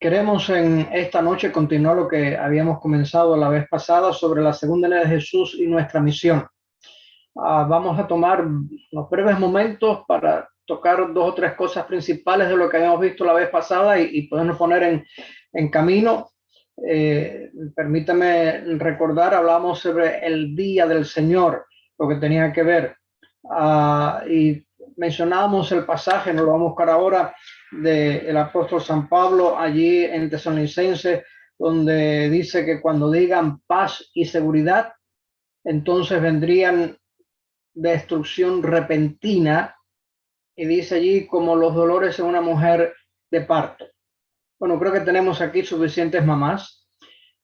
Queremos en esta noche continuar lo que habíamos comenzado la vez pasada sobre la segunda venida de Jesús y nuestra misión. Vamos a tomar unos breves momentos para tocar dos o tres cosas principales de lo que habíamos visto la vez pasada y podernos poner en camino. Permítame recordar, hablamos sobre el día del Señor, lo que tenía que ver. Y mencionábamos el pasaje, no lo vamos a buscar ahora, del apóstol San Pablo allí en Tesalonicenses, donde dice que cuando digan paz y seguridad, entonces vendrían destrucción repentina, y dice allí como los dolores en una mujer de parto. Bueno, creo que tenemos aquí suficientes mamás,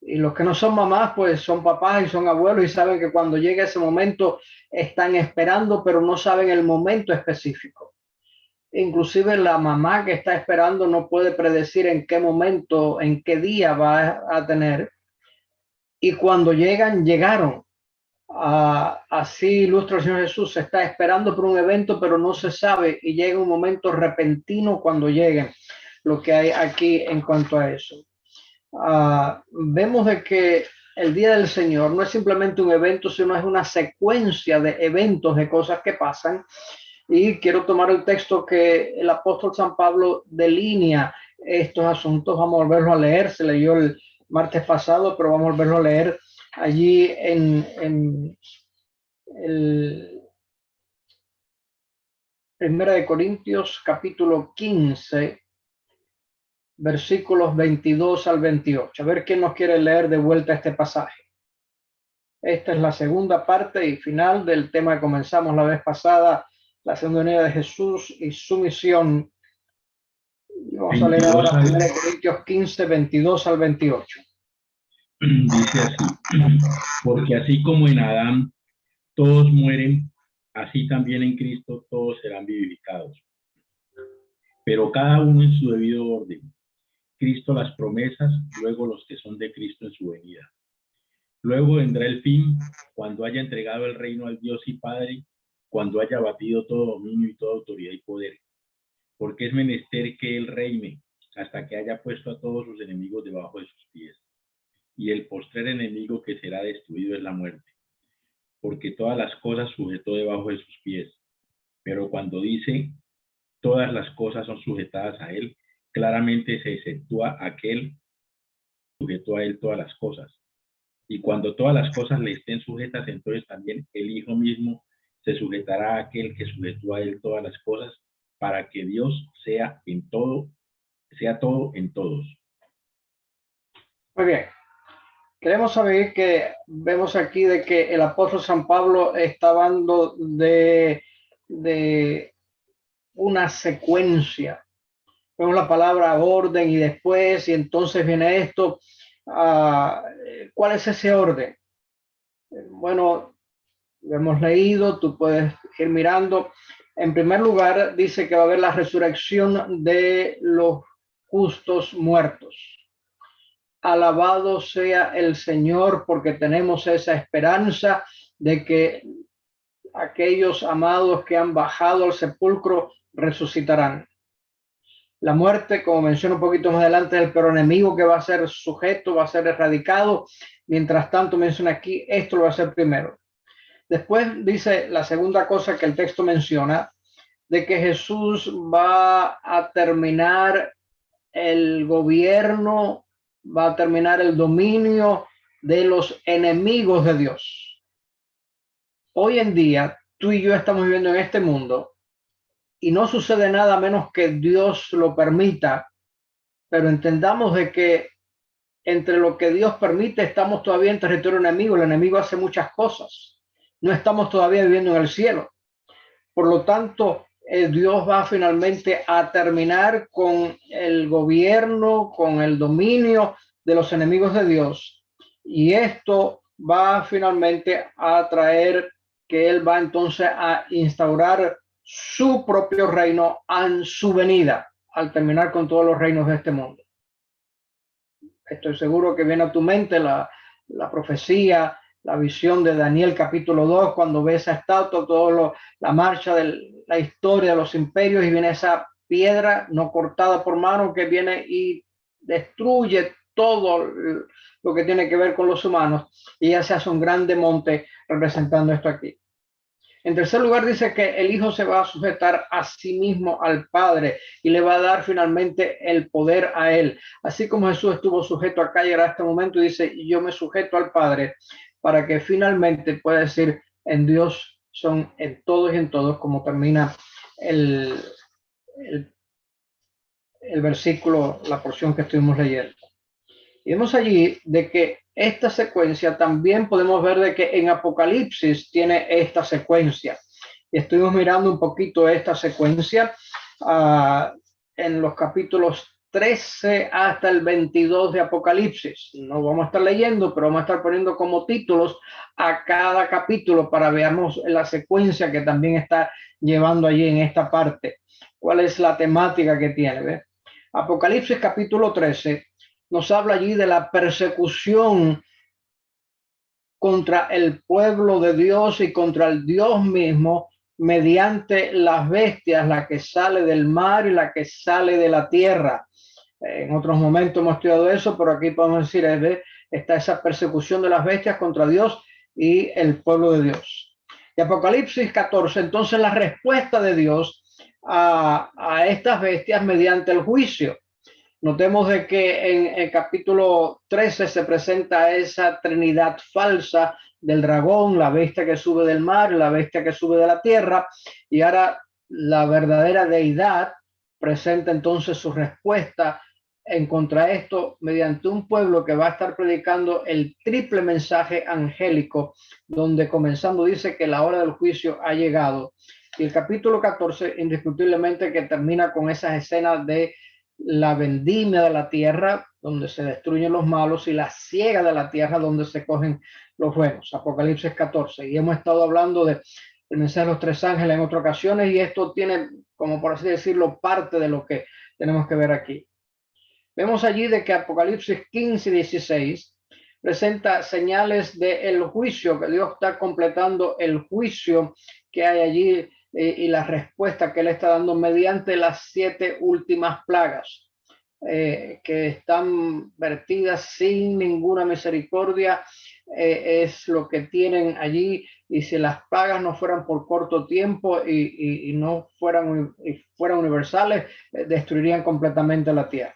y los que no son mamás pues son papás y son abuelos y saben que cuando llega ese momento están esperando, pero no saben el momento específico. Inclusive la mamá que está esperando no puede predecir en qué momento, en qué día va a tener, y cuando llegaron. Así ilustra el Señor Jesús, se está esperando por un evento, pero no se sabe, y llega un momento repentino cuando llegue. Lo que hay aquí en cuanto a eso. Vemos de que el día del Señor no es simplemente un evento, sino es una secuencia de eventos, de cosas que pasan. Y quiero tomar el texto que el apóstol San Pablo delinea estos asuntos. Vamos a volverlo a leer, se leyó el martes pasado, pero vamos a volverlo a leer allí en el Primera de Corintios capítulo 15, versículos 22 al 28. A ver quién nos quiere leer de vuelta este pasaje. Esta es la segunda parte y final del tema que comenzamos la vez pasada, la segunda venida de Jesús y su misión. Y vamos a leer ahora 1 Corintios 15, 22 al 28. Dice así: porque así como en Adán todos mueren, así también en Cristo todos serán vivificados, pero cada uno en su debido orden. Cristo las promesas, luego los que son de Cristo en su venida. Luego vendrá el fin, cuando haya entregado el reino al Dios y Padre, cuando haya batido todo dominio y toda autoridad y poder, porque es menester que Él reine hasta que haya puesto a todos sus enemigos debajo de sus pies. Y el postrer enemigo que será destruido es la muerte, porque todas las cosas sujetó debajo de sus pies. Pero cuando dice todas las cosas son sujetadas a Él, claramente se exceptúa aquel que sujetó a Él todas las cosas. Y cuando todas las cosas le estén sujetas, entonces también el Hijo mismo se sujetará a aquel que sujetó a Él todas las cosas, para que Dios sea todo en todos. Muy bien. Queremos saber que vemos aquí de que el apóstol San Pablo está hablando de una secuencia. Vemos la palabra orden y después, y entonces viene esto. ¿Cuál es ese orden? Bueno, lo hemos leído, tú puedes ir mirando. En primer lugar, dice que va a haber la resurrección de los justos muertos. Alabado sea el Señor, porque tenemos esa esperanza de que aquellos amados que han bajado al sepulcro resucitarán. La muerte, como menciono un poquito más adelante, es el peor enemigo que va a ser sujeto, va a ser erradicado. Mientras tanto, menciona aquí, esto lo va a hacer primero. Después dice la segunda cosa que el texto menciona, de que Jesús va a terminar el gobierno, va a terminar el dominio de los enemigos de Dios. Hoy en día, tú y yo estamos viviendo en este mundo y no sucede nada menos que Dios lo permita, pero entendamos de que entre lo que Dios permite estamos todavía en territorio enemigo. El enemigo hace muchas cosas. No estamos todavía viviendo en el cielo. Por lo tanto, Dios va finalmente a terminar con el gobierno, con el dominio de los enemigos de Dios. Y esto va finalmente a traer que Él va entonces a instaurar su propio reino en su venida, al terminar con todos los reinos de este mundo. Estoy seguro que viene a tu mente la profecía, la visión de Daniel capítulo 2, cuando ve esa estatua, la marcha de la historia de los imperios, y viene esa piedra no cortada por mano que viene y destruye todo lo que tiene que ver con los humanos y ya se hace un grande monte representando esto aquí. En tercer lugar, dice que el Hijo se va a sujetar a sí mismo al Padre y le va a dar finalmente el poder a él. Así como Jesús estuvo sujeto acá y a este momento, dice, yo me sujeto al Padre para que finalmente pueda decir, en Dios son en todos y en todos, como termina el, el, el versículo, la porción que estuvimos leyendo. Y vemos allí de que esta secuencia también podemos ver de que en Apocalipsis tiene esta secuencia. Y estuvimos mirando un poquito esta secuencia en los capítulos 13 hasta el 22 de Apocalipsis. No vamos a estar leyendo, pero vamos a estar poniendo como títulos a cada capítulo para veamos la secuencia que también está llevando allí en esta parte. ¿Cuál es la temática que tiene? ¿Ve? Apocalipsis capítulo 13 nos habla allí de la persecución contra el pueblo de Dios y contra el Dios mismo mediante las bestias, la que sale del mar y la que sale de la tierra. En otros momentos hemos estudiado eso, pero aquí podemos decir, está esa persecución de las bestias contra Dios y el pueblo de Dios. Y Apocalipsis 14, entonces la respuesta de Dios a estas bestias mediante el juicio. Notemos de que en el capítulo 13 se presenta esa trinidad falsa del dragón, la bestia que sube del mar, la bestia que sube de la tierra, y ahora la verdadera deidad presenta entonces su respuesta en contra de esto mediante un pueblo que va a estar predicando el triple mensaje angélico, donde comenzando dice que la hora del juicio ha llegado. Y el capítulo 14 indiscutiblemente que termina con esas escenas de la vendimia de la tierra, donde se destruyen los malos, y la siega de la tierra, donde se cogen los buenos. Apocalipsis 14. Y hemos estado hablando del mensaje de los tres ángeles en otras ocasiones, y esto tiene, como por así decirlo, parte de lo que tenemos que ver aquí. Vemos allí de que Apocalipsis 15 y 16 presenta señales del juicio, que Dios está completando el juicio que hay allí y la respuesta que él está dando mediante las 7 últimas plagas que están vertidas sin ninguna misericordia. Es lo que tienen allí, y si las plagas no fueran por corto tiempo y no fueran universales, destruirían completamente la tierra.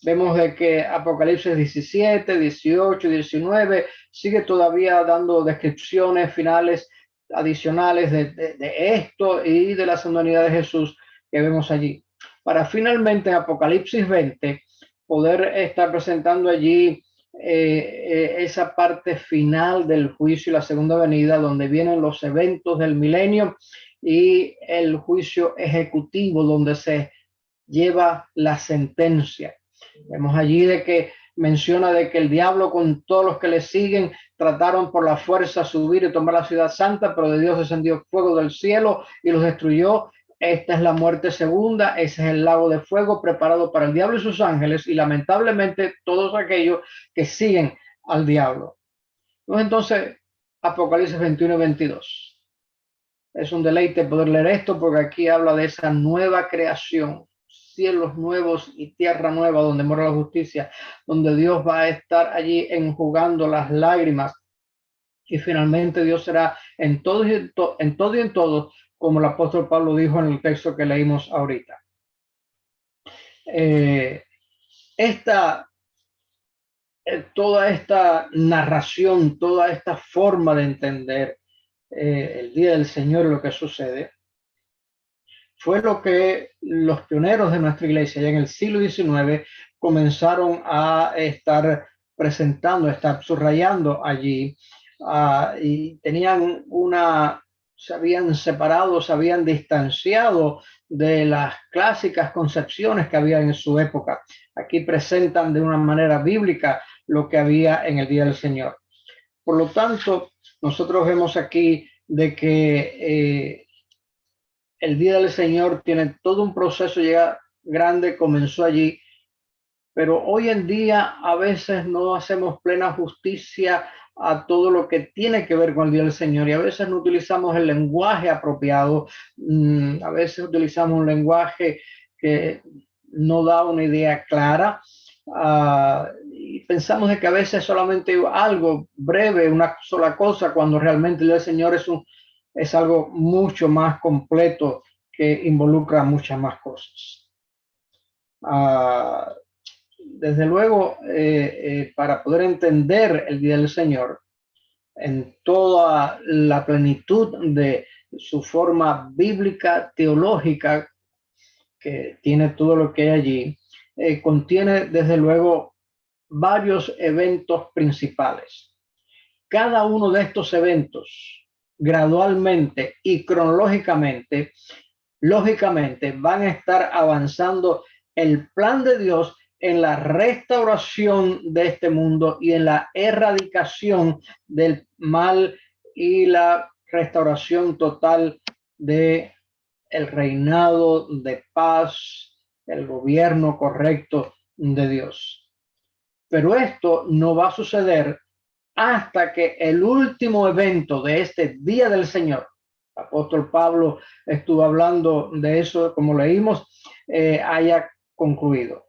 Vemos de que Apocalipsis 17, 18 y 19 sigue todavía dando descripciones finales adicionales de esto y de la sanidad de Jesús que vemos allí. Para finalmente en Apocalipsis 20 poder estar presentando allí esa parte final del juicio y la segunda venida, donde vienen los eventos del milenio y el juicio ejecutivo, donde se lleva la sentencia. Vemos allí de que menciona de que el diablo con todos los que le siguen trataron por la fuerza subir y tomar la ciudad santa, pero de Dios descendió fuego del cielo y los destruyó. Esta es la muerte segunda, ese es el lago de fuego preparado para el diablo y sus ángeles, y lamentablemente todos aquellos que siguen al diablo. Entonces, Apocalipsis 21 y 22. Es un deleite poder leer esto, porque aquí habla de esa nueva creación, cielos nuevos y tierra nueva donde mora la justicia, donde Dios va a estar allí enjugando las lágrimas, y finalmente Dios será en todo y en todo, como el apóstol Pablo dijo en el texto que leímos ahorita. Toda esta narración, toda esta forma de entender el día del Señor y lo que sucede, fue lo que los pioneros de nuestra iglesia ya en el siglo XIX comenzaron a estar presentando, a estar subrayando allí, y tenían se habían separado, se habían distanciado de las clásicas concepciones que había en su época. Aquí presentan de una manera bíblica lo que había en el día del Señor. Por lo tanto, nosotros vemos aquí de que el día del Señor tiene todo un proceso ya grande, comenzó allí, pero hoy en día a veces no hacemos plena justicia a todo lo que tiene que ver con el día del Señor, y a veces no utilizamos el lenguaje apropiado, a veces utilizamos un lenguaje que no da una idea clara, Y pensamos de que a veces solamente algo breve, una sola cosa, cuando realmente el Señor es algo mucho más completo que involucra muchas más cosas. Ah, desde luego, para poder entender el día del Señor en toda la plenitud de su forma bíblica, teológica, que tiene todo lo que hay allí, contiene desde luego varios eventos principales. Cada uno de estos eventos, gradualmente y cronológicamente, lógicamente, van a estar avanzando el plan de Dios en la restauración de este mundo y en la erradicación del mal y la restauración total de el reinado de paz, el gobierno correcto de Dios. Pero esto no va a suceder hasta que el último evento de este día del Señor, el apóstol Pablo estuvo hablando de eso, como leímos, haya concluido.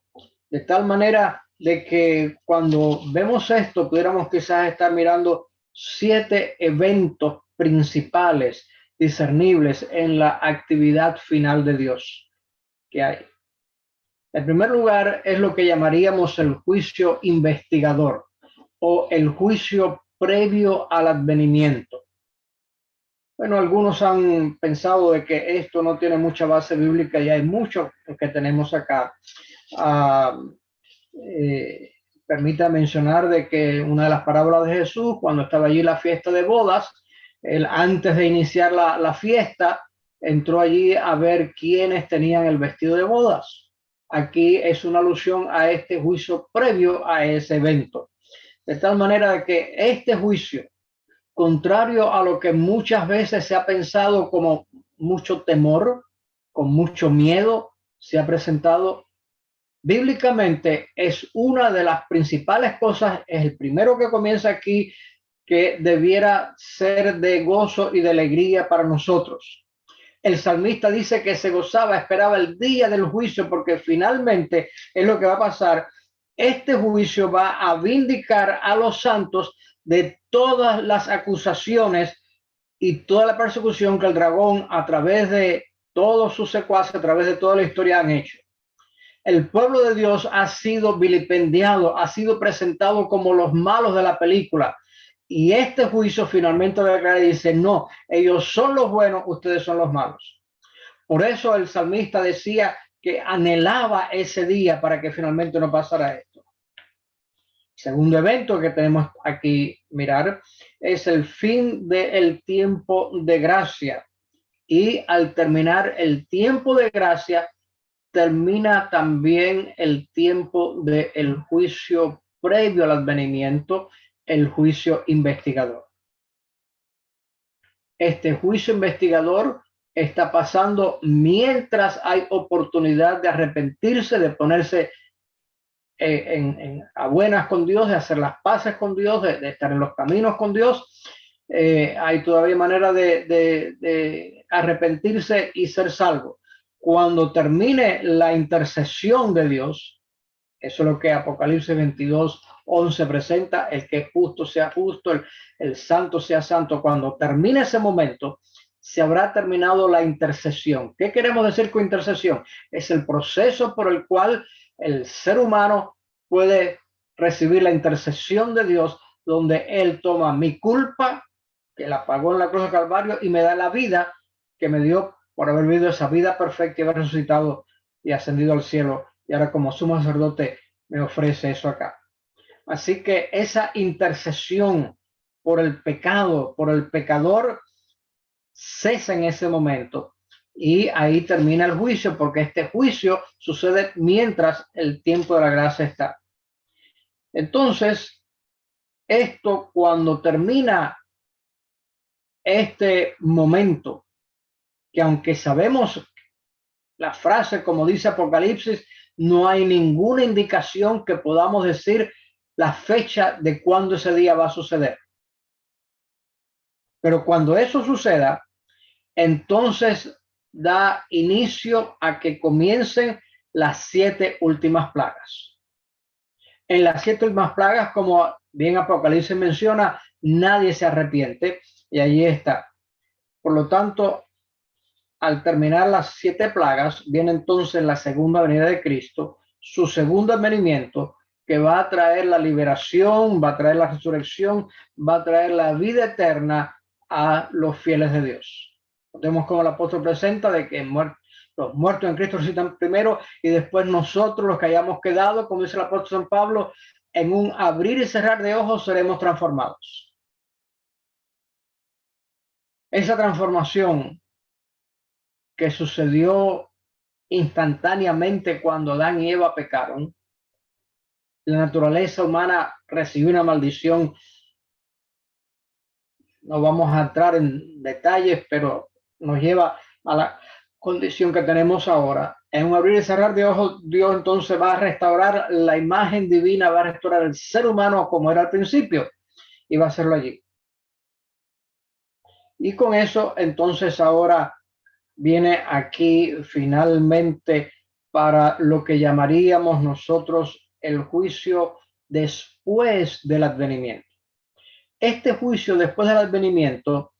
De tal manera de que cuando vemos esto, pudiéramos quizás estar mirando 7 eventos principales discernibles en la actividad final de Dios que hay. En primer lugar, es lo que llamaríamos el juicio investigador o el juicio previo al advenimiento. Bueno, algunos han pensado de que esto no tiene mucha base bíblica y hay mucho que tenemos acá. Uh, Permita mencionar de que una de las parábolas de Jesús, cuando estaba allí la fiesta de bodas, él antes de iniciar la fiesta, entró allí a ver quiénes tenían el vestido de bodas. Aquí es una alusión a este juicio previo a ese evento. De tal manera que este juicio, contrario a lo que muchas veces se ha pensado como mucho temor, con mucho miedo, se ha presentado bíblicamente, es una de las principales cosas, es el primero que comienza aquí, que debiera ser de gozo y de alegría para nosotros. El salmista dice que se gozaba, esperaba el día del juicio, porque finalmente es lo que va a pasar. Este juicio va a vindicar a los santos de todas las acusaciones y toda la persecución que el dragón, a través de todos sus secuaces, a través de toda la historia, han hecho. El pueblo de Dios ha sido vilipendiado, ha sido presentado como los malos de la película. Y este juicio finalmente declara y dice, no, ellos son los buenos, ustedes son los malos. Por eso el salmista decía que anhelaba ese día para que finalmente no pasara esto. Segundo evento que tenemos aquí mirar es el fin del tiempo de gracia. Y al terminar el tiempo de gracia, termina también el tiempo del juicio previo al advenimiento, el juicio investigador. Este juicio investigador está pasando mientras hay oportunidad de arrepentirse, de ponerse a buenas con Dios, de hacer las paces con Dios, de estar en los caminos con Dios. Hay todavía manera de arrepentirse y ser salvo. Cuando termine la intercesión de Dios, eso es lo que Apocalipsis 22:11 presenta, el que es justo sea justo, el santo sea santo. Cuando termine ese momento, se habrá terminado la intercesión. ¿Qué queremos decir con intercesión? Es el proceso por el cual el ser humano puede recibir la intercesión de Dios, donde Él toma mi culpa, que la pagó en la cruz de Calvario, y me da la vida que me dio por haber vivido esa vida perfecta y haber resucitado y ascendido al cielo. Y ahora como sumo sacerdote me ofrece eso acá. Así que esa intercesión por el pecado, por el pecador, cesa en ese momento. Y ahí termina el juicio, porque este juicio sucede mientras el tiempo de la gracia está. Entonces, esto cuando termina este momento, que aunque sabemos la frase, como dice Apocalipsis, no hay ninguna indicación que podamos decir la fecha de cuándo ese día va a suceder. Pero cuando eso suceda, entonces da inicio a que comiencen las 7 últimas plagas. En las 7 últimas plagas, como bien Apocalipsis menciona, nadie se arrepiente, y allí está. Por lo tanto, al terminar las 7 plagas, viene entonces la segunda venida de Cristo, su segundo advenimiento, que va a traer la liberación, va a traer la resurrección, va a traer la vida eterna a los fieles de Dios. Vemos como el apóstol presenta de que los muertos en Cristo resucitan primero y después nosotros, los que hayamos quedado, como dice el apóstol San Pablo, en un abrir y cerrar de ojos seremos transformados. Esa transformación que sucedió instantáneamente cuando Adán y Eva pecaron, la naturaleza humana recibió una maldición. No vamos a entrar en detalles, pero nos lleva a la condición que tenemos ahora. En un abrir y cerrar de ojos, Dios entonces va a restaurar la imagen divina, va a restaurar el ser humano como era al principio, y va a hacerlo allí. Y con eso, entonces ahora viene aquí finalmente para lo que llamaríamos nosotros el juicio después del advenimiento. Este juicio después del advenimiento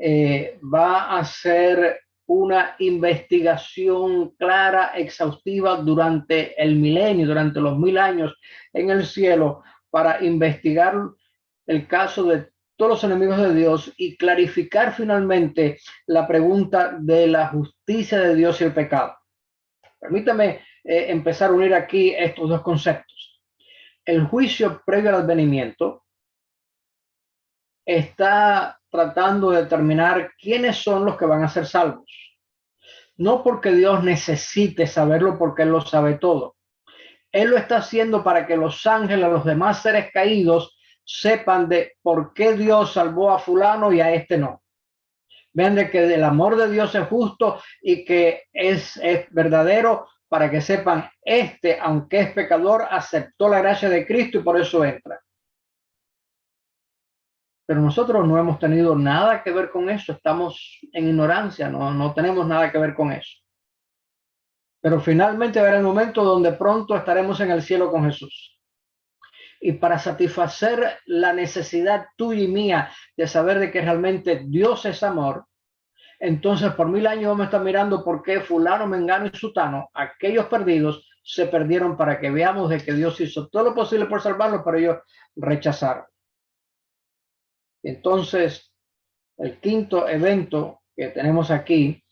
va a ser una investigación clara, exhaustiva durante el milenio, durante los 1000 años en el cielo, para investigar el caso de todos los enemigos de Dios y clarificar finalmente la pregunta de la justicia de Dios y el pecado. Permítame empezar a unir aquí estos dos conceptos. El juicio previo al advenimiento está tratando de determinar quiénes son los que van a ser salvos. No porque Dios necesite saberlo, porque Él lo sabe todo. Él lo está haciendo para que los ángeles, los demás seres caídos, sepan de por qué Dios salvó a fulano y a este no. Vean de que el amor de Dios es justo y que es verdadero, para que sepan, aunque es pecador, aceptó la gracia de Cristo y por eso entra. Pero nosotros no hemos tenido nada que ver con eso, estamos en ignorancia, no tenemos nada que ver con eso. Pero finalmente habrá el momento donde pronto estaremos en el cielo con Jesús. Y para satisfacer la necesidad tuya y mía de saber de que realmente Dios es amor, entonces por 1000 años vamos a estar mirando por qué fulano, mengano y sutano, aquellos perdidos, se perdieron, para que veamos de que Dios hizo todo lo posible por salvarlos, pero ellos rechazaron. Entonces, el quinto evento que tenemos aquí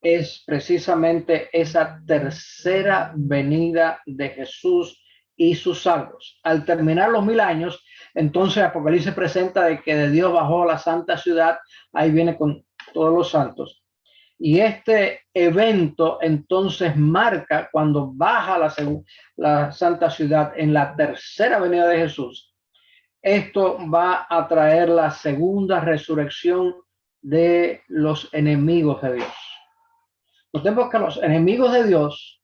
es precisamente esa tercera venida de Jesús y sus salvos. Al terminar los 1000 años, entonces Apocalipsis presenta de que de Dios bajó a la santa ciudad, ahí viene con todos los santos. Y este evento entonces marca cuando baja la santa ciudad en la tercera venida de Jesús. Esto va a traer la segunda resurrección de los enemigos de Dios. Notemos que los enemigos de Dios,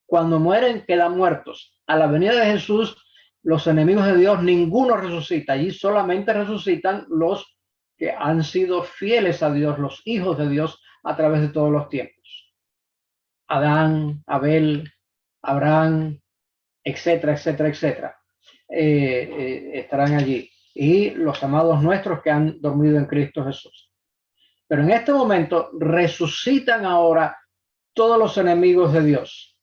cuando mueren, quedan muertos. A la venida de Jesús, los enemigos de Dios, ninguno resucita. Allí solamente resucitan los que han sido fieles a Dios, los hijos de Dios a través de todos los tiempos. Adán, Abel, Abraham, etcétera, etcétera, etcétera. Estarán allí. Y los amados nuestros que han dormido en Cristo Jesús. Pero en este momento resucitan ahora todos los enemigos de Dios.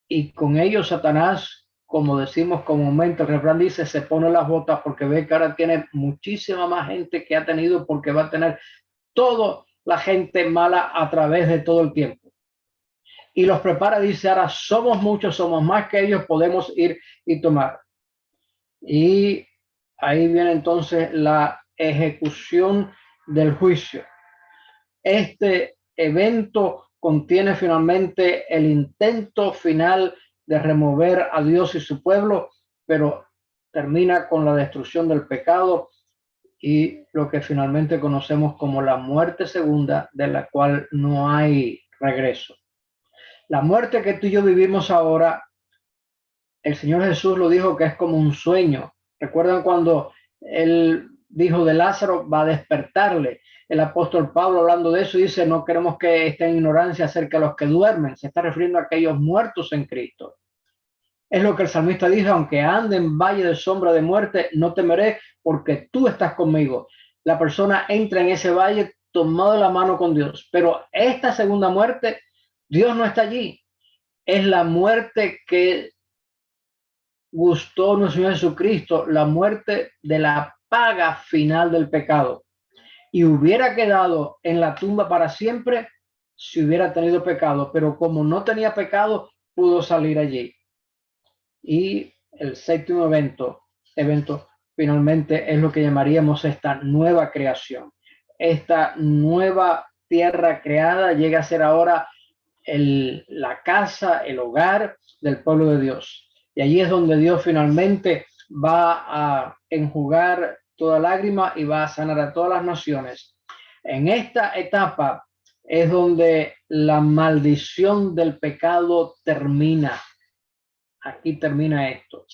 Y con ellos Satanás, como decimos comúnmente, el refrán dice, se pone las botas porque ve que ahora tiene muchísima más gente que ha tenido, porque va a tener toda la gente mala a través de todo el tiempo. Y los prepara, dice, ahora somos muchos, somos más que ellos, podemos ir y tomar. Y ahí viene entonces la ejecución del juicio. Este evento contiene finalmente el intento final de remover a Dios y su pueblo, pero termina con la destrucción del pecado y lo que finalmente conocemos como la muerte segunda, de la cual no hay regreso. La muerte que tú y yo vivimos ahora, el Señor Jesús lo dijo que es como un sueño. ¿Recuerdan cuando Él dijo de Lázaro va a despertarle. El apóstol Pablo, hablando de eso, dice, no queremos que estén en ignorancia acerca de los que duermen. Se está refiriendo a aquellos muertos en Cristo. Es lo que el salmista dice, aunque ande en valle de sombra de muerte, no temeré porque tú estás conmigo. La persona entra en ese valle tomado de la mano con Dios, pero esta segunda muerte, Dios no está allí. Es la muerte que gustó nuestro Señor Jesucristo, la muerte de la paga final del pecado. Y hubiera quedado en la tumba para siempre si hubiera tenido pecado, pero como no tenía pecado, pudo salir allí. Y el séptimo evento finalmente es lo que llamaríamos esta nueva creación. Esta nueva tierra creada llega a ser ahora la casa, el hogar del pueblo de Dios. Y allí es donde Dios finalmente va a enjugar toda lágrima y va a sanar a todas las naciones. En esta etapa es donde la maldición del pecado termina. Aquí termina esto.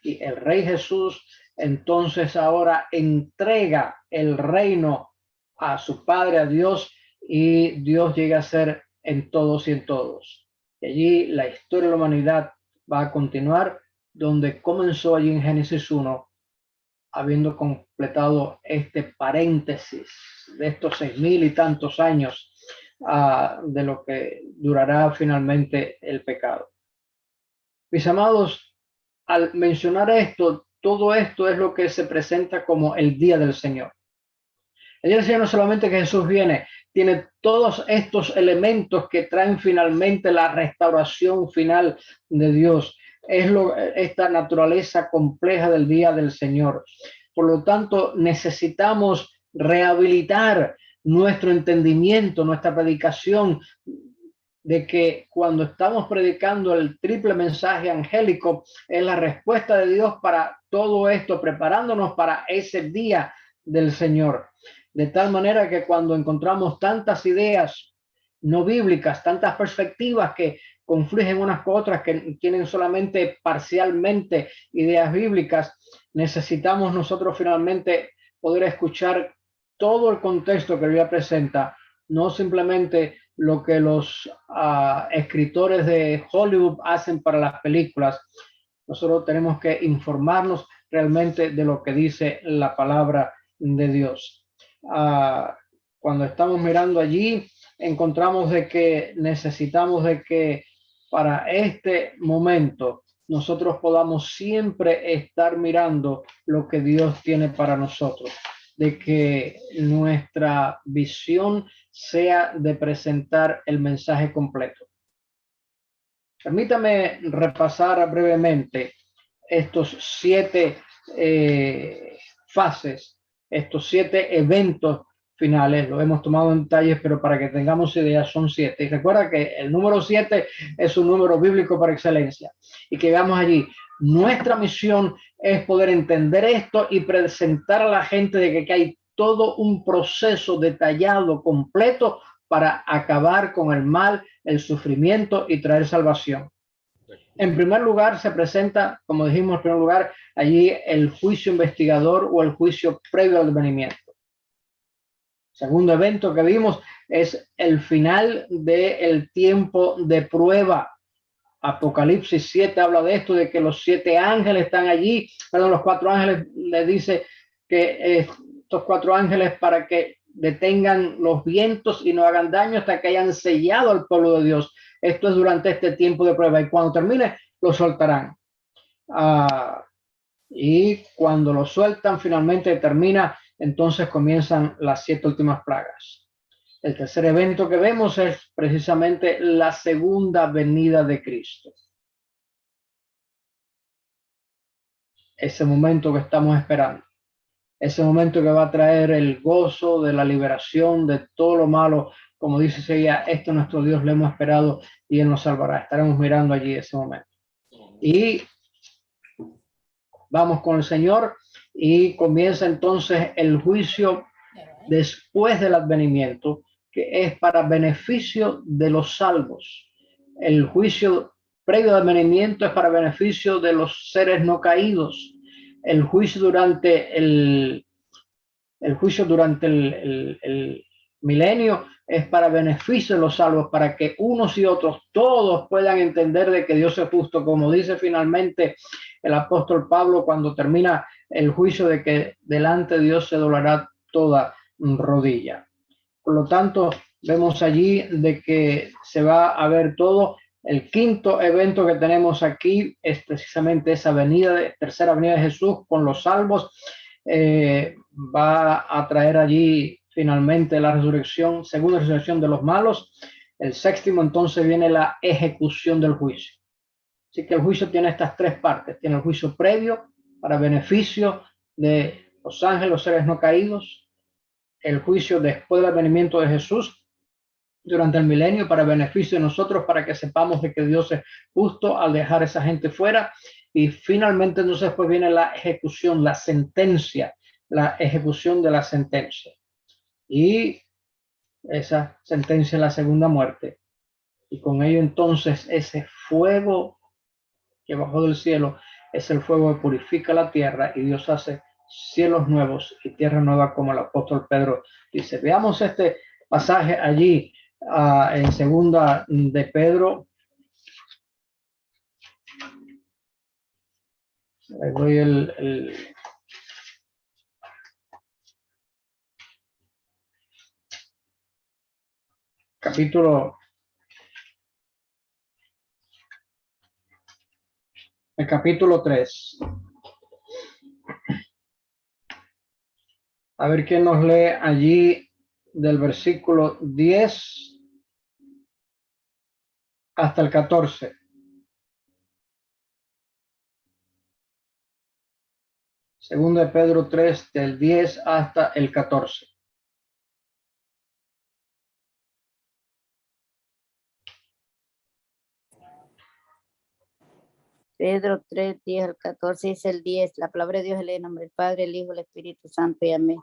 Y el Rey Jesús entonces ahora entrega el reino a su Padre, a Dios, y Dios llega a ser en todos y en todos. Y allí la historia de la humanidad va a continuar donde comenzó allí en Génesis 1, habiendo completado este paréntesis de estos 6,000 y tantos años de lo que durará finalmente el pecado. Mis amados, al mencionar esto, todo esto es lo que se presenta como el día del Señor. El día del Señor no solamente que Jesús viene, tiene todos estos elementos que traen finalmente la restauración final de Dios. Es esta naturaleza compleja del día del Señor. Por lo tanto, necesitamos rehabilitar nuestro entendimiento, nuestra predicación, de que cuando estamos predicando el triple mensaje angélico es la respuesta de Dios para todo esto, preparándonos para ese día del Señor. De tal manera que cuando encontramos tantas ideas no bíblicas, tantas perspectivas que confluyen unas con otras, que tienen solamente parcialmente ideas bíblicas, necesitamos nosotros finalmente poder escuchar todo el contexto que la Biblia presenta, no simplemente lo que los escritores de Hollywood hacen para las películas. Nosotros tenemos que informarnos realmente de lo que dice la palabra de Dios. Cuando estamos mirando allí, encontramos de que necesitamos de que para este momento nosotros podamos siempre estar mirando lo que Dios tiene para nosotros, de que nuestra visión sea de presentar el mensaje completo. Permítame repasar brevemente estos 7 fases, estos 7 eventos finales. Lo hemos tomado en detalles, pero para que tengamos idea son 7. Y recuerda que el número 7 es un número bíblico por excelencia. Y que veamos allí, nuestra misión es poder entender esto y presentar a la gente de que hay todo un proceso detallado, completo, para acabar con el mal, el sufrimiento y traer salvación. En primer lugar, se presenta, como dijimos, en primer lugar, allí el juicio investigador o el juicio previo al advenimiento. Segundo evento que vimos es el final del tiempo de prueba. Apocalipsis 7 habla de esto, de que los 7 ángeles están allí, perdón, los 4 ángeles, le dice que estos 4 ángeles para que detengan los vientos y no hagan daño hasta que hayan sellado al pueblo de Dios. Esto es durante este tiempo de prueba y cuando termine lo soltarán. Y cuando lo sueltan finalmente termina, entonces comienzan las 7 últimas plagas. El tercer evento que vemos es precisamente la segunda venida de Cristo. Ese momento que estamos esperando. Ese momento que va a traer el gozo de la liberación de todo lo malo. Como dice ella, esto nuestro Dios le hemos esperado y Él nos salvará. Estaremos mirando allí ese momento. Y vamos con el Señor y comienza entonces el juicio después del advenimiento, que es para beneficio de los salvos. El juicio previo al advenimiento es para beneficio de los seres no caídos. El juicio durante El juicio durante el milenio es para beneficio de los salvos, para que unos y otros, todos puedan entender de que Dios es justo, como dice finalmente el apóstol Pablo cuando termina el juicio, de que delante de Dios se doblará toda rodilla. Por lo tanto, vemos allí de que se va a ver todo. El quinto evento que tenemos aquí es precisamente esa tercera venida de Jesús con los salvos. Va a traer allí finalmente la resurrección, segunda resurrección de los malos. El séptimo entonces viene la ejecución del juicio. Así que el juicio tiene estas tres partes. Tiene el juicio previo para beneficio de los ángeles, los seres no caídos. El juicio después del advenimiento de Jesús durante el milenio para beneficio de nosotros, para que sepamos de que Dios es justo al dejar a esa gente fuera. Y finalmente entonces pues viene la ejecución, la sentencia, la ejecución de la sentencia. Y esa sentencia es la segunda muerte. Y con ello entonces ese fuego que bajó del cielo es el fuego que purifica la tierra, y Dios hace cielos nuevos y tierra nueva, como el apóstol Pedro dice. Veamos este pasaje allí en segunda de Pedro. Le doy el capítulo, el capítulo 3. A ver quién nos lee allí del versículo 10 hasta el 14. Segunda de Pedro 3, del 10 hasta el 14. Pedro 3, 10 al 14, dice el 10, la palabra de Dios lee en nombre del Padre, el Hijo, el Espíritu Santo y amén.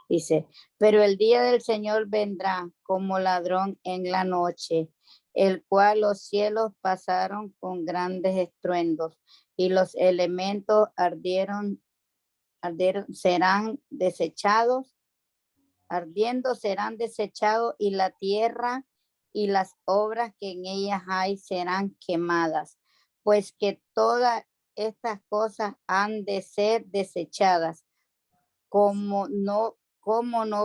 Dice, pero el día del Señor vendrá como ladrón en la noche, el cual los cielos pasaron con grandes estruendos y los elementos ardieron, serán desechados, ardiendo serán desechados, y la tierra y las obras que en ellas hay serán quemadas. Pues que todas estas cosas han de ser desechadas. Como no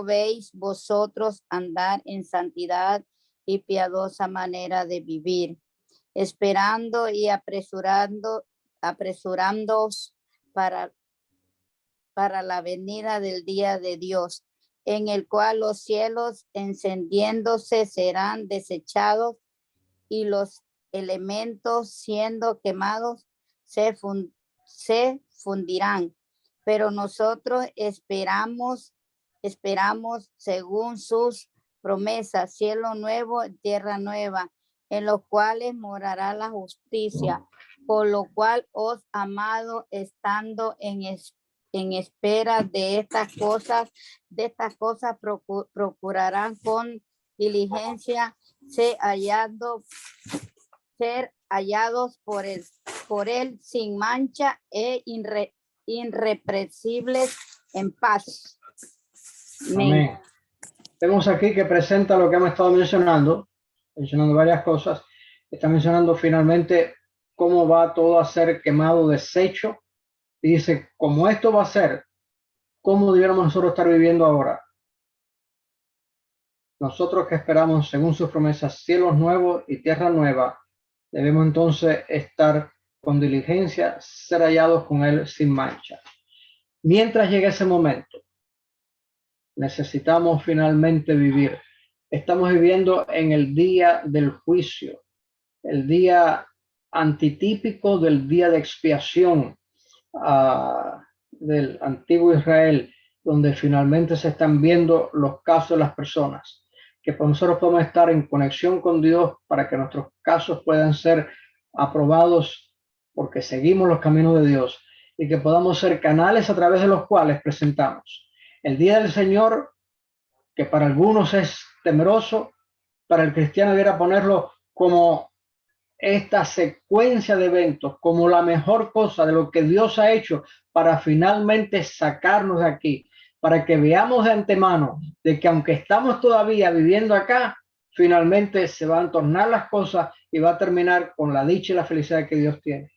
veis vosotros andar en santidad y piadosa manera de vivir, esperando y apresurándoos para la venida del día de Dios, en el cual los cielos encendiéndose serán desechados, y los elementos siendo quemados se fundirán. Pero nosotros esperamos según sus promesas, cielo nuevo, tierra nueva, en los cuales morará la justicia, por lo cual os amado, estando en espera de estas cosas, procurarán con diligencia ser hallados por él sin mancha e irreprensibles en paz. Amén. Vemos aquí que presenta lo que hemos estado mencionando varias cosas. Está mencionando finalmente cómo va todo a ser quemado, deshecho. Y dice, como esto va a ser, ¿cómo debiéramos nosotros estar viviendo ahora? Nosotros que esperamos, según sus promesas, cielos nuevos y tierra nueva, debemos entonces estar con diligencia, ser hallados con él sin mancha. Mientras llegue ese momento, necesitamos finalmente vivir. Estamos viviendo en el día del juicio, el día antitípico del día de expiación del antiguo Israel, donde finalmente se están viendo los casos de las personas, que nosotros podemos estar en conexión con Dios para que nuestros casos puedan ser aprobados porque seguimos los caminos de Dios, y que podamos ser canales a través de los cuales presentamos el día del Señor, que para algunos es temeroso. Para el cristiano debiera ponerlo como esta secuencia de eventos, como la mejor cosa de lo que Dios ha hecho para finalmente sacarnos de aquí, para que veamos de antemano de que aunque estamos todavía viviendo acá, finalmente se van a tornar las cosas y va a terminar con la dicha y la felicidad que Dios tiene.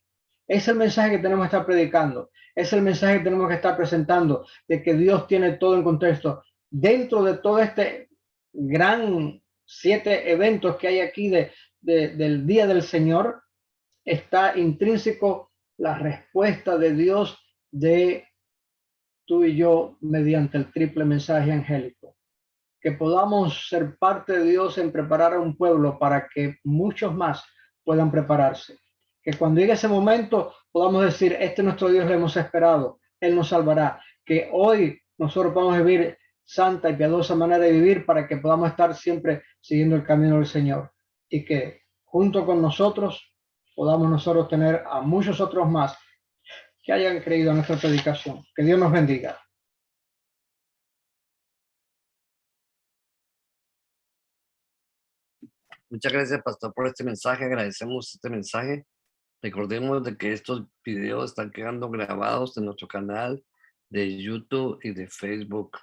Es el mensaje que tenemos que estar predicando, es el mensaje que tenemos que estar presentando, de que Dios tiene todo en contexto. Dentro de todo este gran 7 eventos que hay aquí del Día del Señor, está intrínseco la respuesta de Dios de tú y yo mediante el triple mensaje angélico. Que podamos ser parte de Dios en preparar a un pueblo para que muchos más puedan prepararse. Que cuando llegue ese momento podamos decir, este nuestro Dios le hemos esperado, Él nos salvará. Que hoy nosotros podamos vivir santa y piadosa manera de vivir para que podamos estar siempre siguiendo el camino del Señor. Y que junto con nosotros podamos nosotros tener a muchos otros más que hayan creído en nuestra predicación. Que Dios nos bendiga. Muchas gracias, pastor, por este mensaje. Agradecemos este mensaje. Recordemos de que estos videos están quedando grabados en nuestro canal de YouTube y de Facebook.